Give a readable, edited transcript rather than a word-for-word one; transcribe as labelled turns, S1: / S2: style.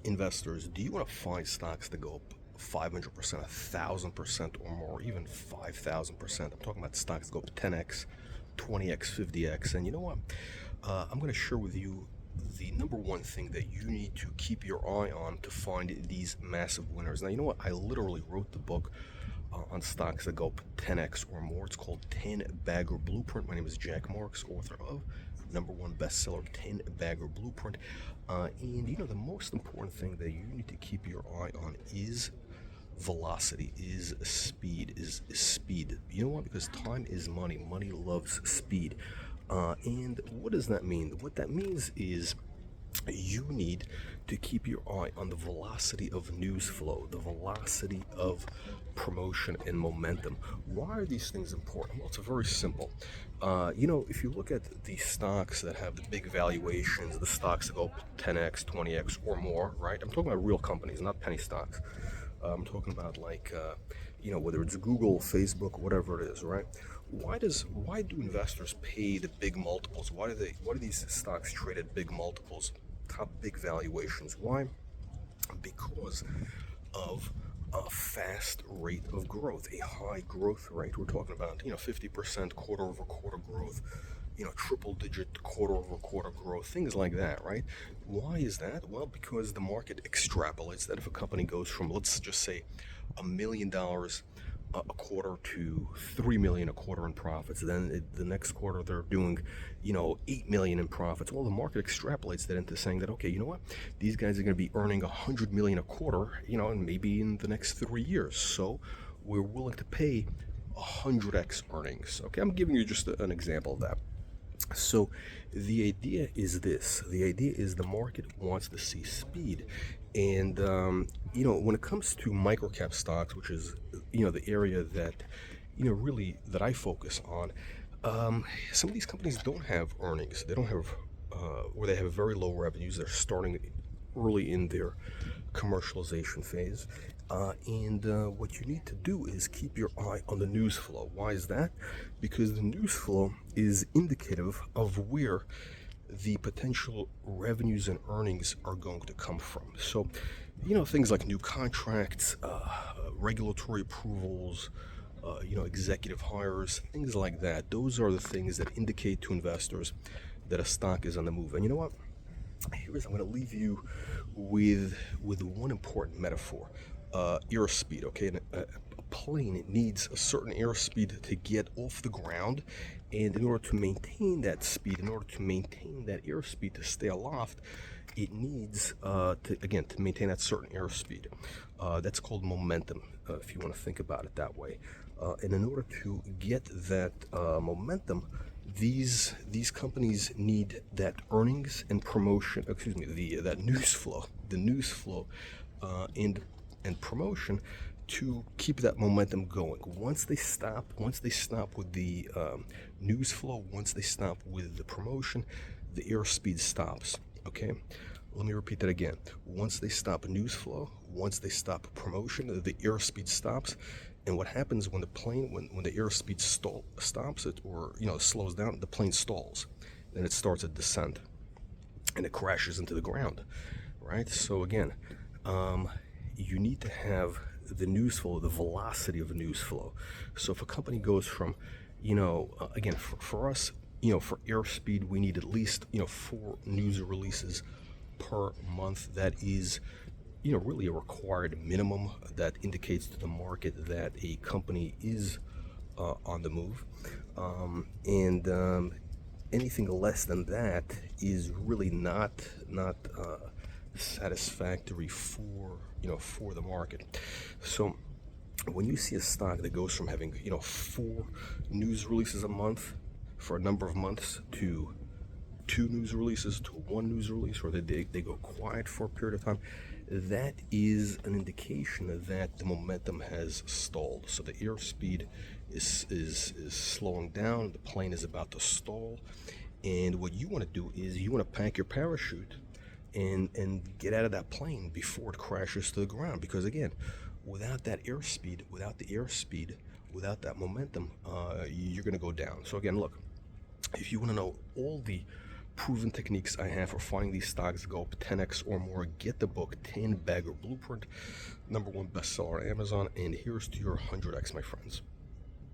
S1: Investors, do you want to find stocks that go up 500%, 1,000% or more, even 5,000%? I'm talking about stocks that go up 10x, 20x, 50x. And you know what? I'm going to share with you the number one thing that you need to keep your eye on to find these massive winners. Now, you know what? I literally wrote the book on stocks that go up 10x or more. It's called 10 Bagger Blueprint. My name is Jack Marks, author of #1 bestseller, 10 Bagger Blueprint. And you know, the most important thing that you need to keep your eye on is velocity, is speed, is speed. You know why? Because time is money. Money loves speed. And what does that mean? What that means is you need to keep your eye on the velocity of news flow, the velocity of promotion and momentum. Why are these things important? Well, it's very simple. You know, if you look at the stocks that have the big valuations, the stocks that go 10x, 20x or more, right? I'm talking about real companies, not penny stocks. I'm talking about like, you know, whether it's Google, Facebook, whatever it is, right? Why do investors pay the big multiples? Why do these stocks trade at big multiples, top big valuations? Why? Because of a fast rate of growth, a high growth rate. We're talking about, you know, 50% quarter over quarter growth, you know, triple digit quarter over quarter growth, things like that, right? Why is that? Well, because the market extrapolates that if a company goes from, let's just say, $1 million a quarter to 3 million a quarter in profits, then the next quarter they're doing, you know, 8 million in profits. Well, the market extrapolates that into saying that, okay, you know what, these guys are going to be earning 100 million a quarter, you know, and maybe in the next 3 years, so we're willing to pay 100x earnings. Okay, I'm giving you just an example of that. So the idea is this. The idea is the market wants to see speed. And, you know, when it comes to microcap stocks, which is, you know, the area that, you know, really that I focus on, some of these companies don't have earnings. They don't have, or they have very low revenues. They're starting early in their commercialization phase. And what you need to do is keep your eye on the news flow. Why is that? Because the news flow is indicative of where the potential revenues and earnings are going to come from. So, you know, things like new contracts, regulatory approvals, you know, executive hires, things like that. Those are the things that indicate to investors that a stock is on the move. And you know what? I'm going to leave you with one important metaphor. Airspeed, okay? A plane needs a certain airspeed to get off the ground, and in order to maintain that speed, in order to maintain that airspeed to stay aloft, it needs to maintain that certain airspeed. That's called momentum, if you want to think about it that way. And in order to get that momentum, these companies need that earnings and promotion. Excuse me, that news flow, and promotion to keep that momentum going. Once they stop with the news flow, once they stop with the promotion, the airspeed stops. Okay, let me repeat that again. Once they stop news flow, once they stop promotion, the airspeed stops. And what happens when the plane, when the airspeed stops it, or, you know, slows down, the plane stalls, then it starts a descent, and it crashes into the ground, right? So again, you need to have the news flow, the velocity of news flow. So if a company goes from, you know, again, for us, you know, for airspeed, we need at least, you know, 4 news releases per month. That is, you know, really a required minimum that indicates to the market that a company is on the move. Anything less than that is really not satisfactory for, you know, for the market. So when you see a stock that goes from having, you know, 4 news releases a month for a number of months to 2 news releases to 1 news release, or they go quiet for a period of time, that is an indication that the momentum has stalled. So the airspeed is slowing down, the plane is about to stall, and what you want to do is you want to pack your parachute and get out of that plane before it crashes to the ground. Because again, without that airspeed, without that momentum, you're going to go down. So again, look, if you want to know all the proven techniques I have for finding these stocks to go up 10x or more. Get the book 10 Bagger Blueprint, #1 bestseller on Amazon, and here's to your 100x, my friends.